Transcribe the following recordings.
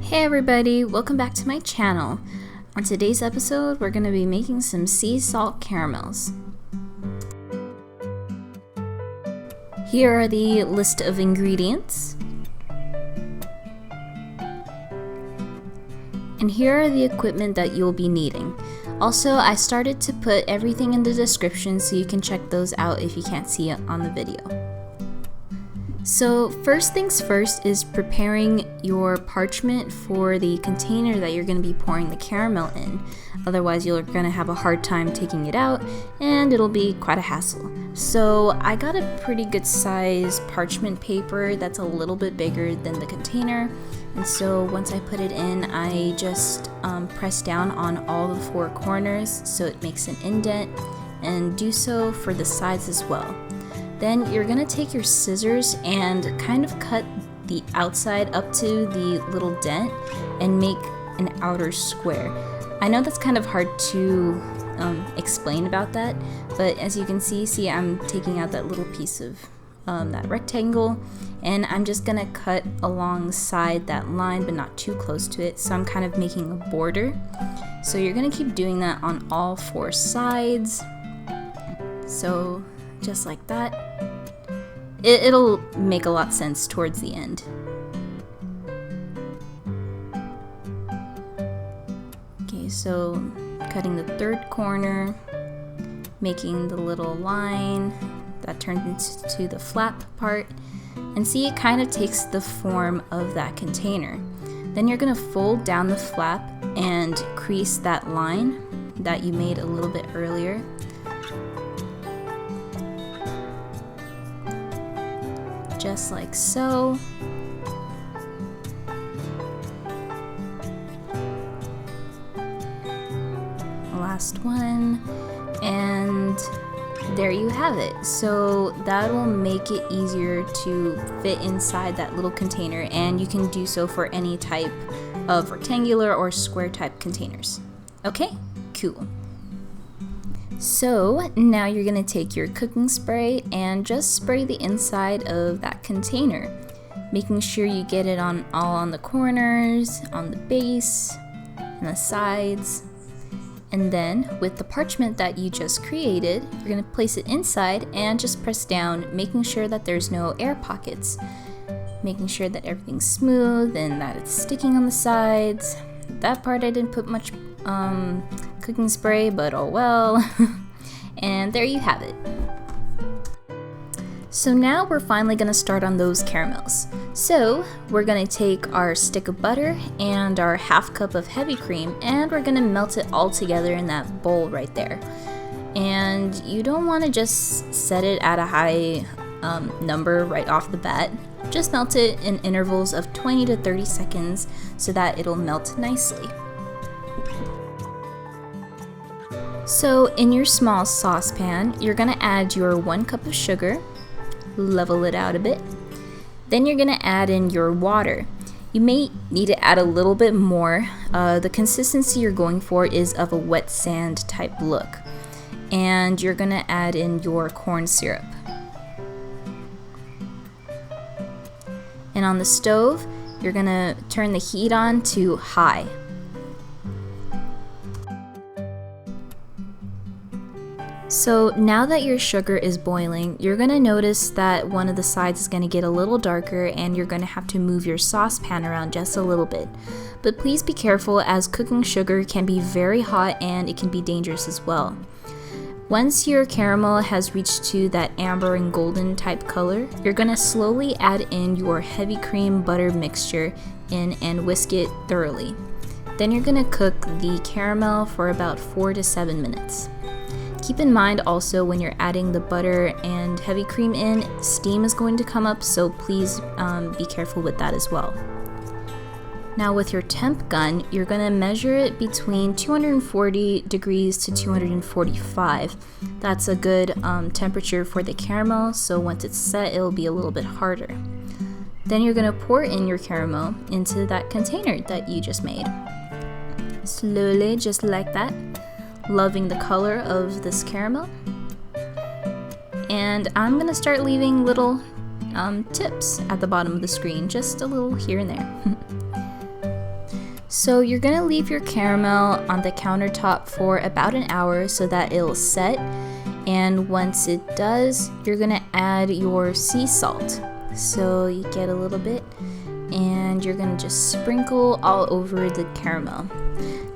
Hey everybody, welcome back to my channel. On today's episode, we're going to be making some sea salt caramels. Here are the list of ingredients. And here are the equipment that you'll be needing. Also, I started to put everything in the description so you can check those out if you can't see it on the video. So first things first is preparing your parchment for the container that you're going to be pouring the caramel in. Otherwise you're going to have a hard time taking it out and it'll be quite a hassle. So I got a pretty good size parchment paper that's a little bit bigger than the container. And so once I put it in, I just press down on all the four corners so it makes an indent, and do so for the sides as well. Then you're gonna take your scissors and kind of cut the outside up to the little dent and make an outer square. I know that's kind of hard to explain about that, but as you can see I'm taking out that little piece of that rectangle, and I'm just gonna cut alongside that line but not too close to it, so I'm kind of making a border. So you're gonna keep doing that on all four sides, so just like that. It'll make a lot of sense towards the end. Okay, so cutting the third corner, making the little line that turns into the flap part, and see, it kind of takes the form of that container. Then you're gonna fold down the flap and crease that line that you made a little bit earlier. Just like so. Last one, and there you have it. So that will make it easier to fit inside that little container, and you can do so for any type of rectangular or square type containers. Okay, cool. So now you're going to take your cooking spray and just spray the inside of that container, making sure you get it all on the corners, on the base, and the sides. And then with the parchment that you just created, you're going to place it inside and just press down, making sure that there's no air pockets, making sure that everything's smooth and that it's sticking on the sides. That part I didn't put much cooking spray, but oh well. And there you have it. So now we're finally gonna start on those caramels. So we're gonna take our stick of butter and our half cup of heavy cream, and we're gonna melt it all together in that bowl right there. And you don't want to just set it at a high number right off the bat. Just melt it in intervals of 20 to 30 seconds so that it'll melt nicely. So in your small saucepan, you're gonna add your 1 cup of sugar, level it out a bit. Then you're gonna add in your water. You may need to add a little bit more. The consistency you're going for is of a wet sand type look. And you're gonna add in your corn syrup. And on the stove, you're gonna turn the heat on to high. So now that your sugar is boiling, you're going to notice that one of the sides is going to get a little darker, and you're going to have to move your saucepan around just a little bit. But please be careful, as cooking sugar can be very hot and it can be dangerous as well. Once your caramel has reached to that amber and golden type color, you're going to slowly add in your heavy cream butter mixture in and whisk it thoroughly. Then you're going to cook the caramel for about 4 to 7 minutes. Keep in mind also, when you're adding the butter and heavy cream in, steam is going to come up, so please be careful with that as well. Now with your temp gun, you're going to measure it between 240 degrees to 245. That's a good temperature for the caramel, so once it's set, it'll be a little bit harder. Then you're going to pour in your caramel into that container that you just made. Slowly, just like that. Loving the color of this caramel. And I'm gonna start leaving little tips at the bottom of the screen, just a little here and there. So you're gonna leave your caramel on the countertop for about an hour so that it'll set, and once it does, you're gonna add your sea salt. So you get a little bit and you're gonna just sprinkle all over the caramel.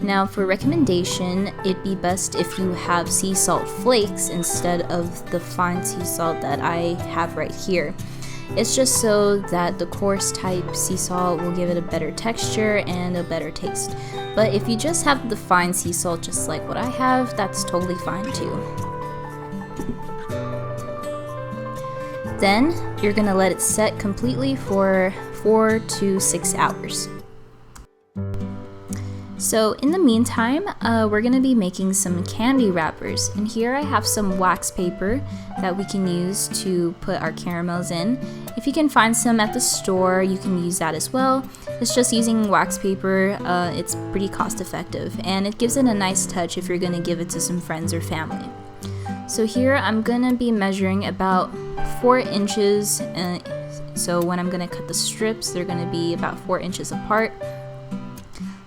Now for recommendation, it'd be best if you have sea salt flakes instead of the fine sea salt that I have right here. It's just so that the coarse type sea salt will give it a better texture and a better taste. But if you just have the fine sea salt just like what I have, that's totally fine too. Then you're gonna let it set completely for 4 to 6 hours. So in the meantime, we're gonna be making some candy wrappers, and here I have some wax paper that we can use to put our caramels in. If you can find some at the store, you can use that as well. It's just using wax paper, it's pretty cost effective, and it gives it a nice touch if you're gonna give it to some friends or family. So here I'm gonna be measuring about 4 inches, so when I'm gonna cut the strips, they're gonna be about 4 inches apart.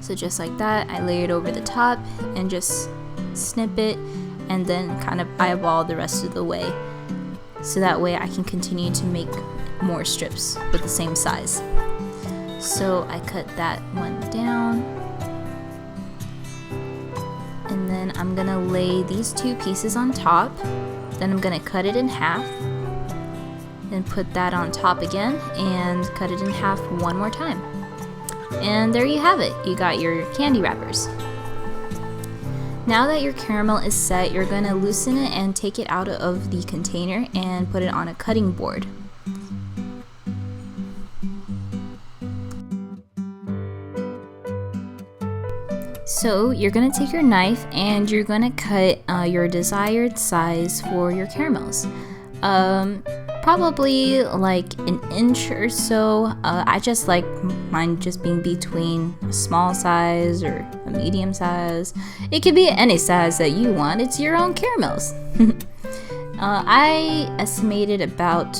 So just like that, I lay it over the top and just snip it and then kind of eyeball the rest of the way. So that way I can continue to make more strips with the same size. So I cut that one down. And then I'm gonna lay these 2 pieces on top. Then I'm gonna cut it in half. Then put that on top again and cut it in half one more time. And there you have it, you got your candy wrappers. Now that your caramel is set, you're going to loosen it and take it out of the container and put it on a cutting board. So you're going to take your knife and you're going to cut your desired size for your caramels. Probably like an inch or so. I just like mine just being between a small size or a medium size. It could be any size that you want. It's your own caramels. I estimated about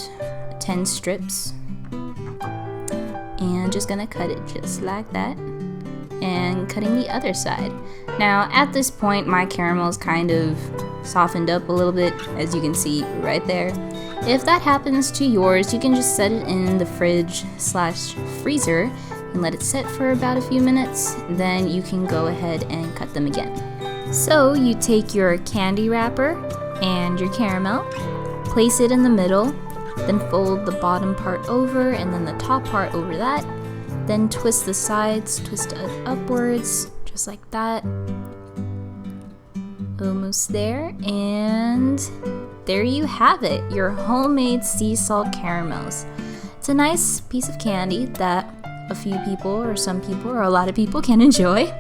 10 strips and just gonna cut it just like that and cutting the other side. Now at this point my caramels kind of softened up a little bit, as you can see right there. If that happens to yours, you can just set it in the fridge/freezer and let it sit for about a few minutes. Then you can go ahead and cut them again. So you take your candy wrapper and your caramel, place it in the middle, then fold the bottom part over and then the top part over that. Then twist the sides, twist it upwards, just like that. Almost there, and there you have it, your homemade sea salt caramels. It's a nice piece of candy that a few people or some people or a lot of people can enjoy,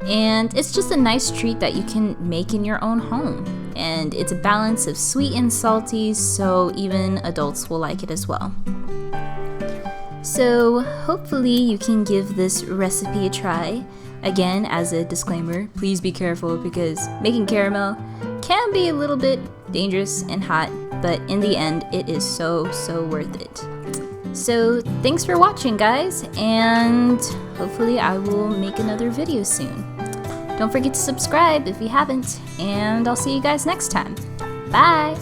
and it's just a nice treat that you can make in your own home, and it's a balance of sweet and salty, so even adults will like it as well. So hopefully you can give this recipe a try. Again, as a disclaimer, please be careful because making caramel can be a little bit dangerous and hot, but in the end, it is so worth it. So thanks for watching, guys, and hopefully I will make another video soon. Don't forget to subscribe if you haven't, and I'll see you guys next time. Bye!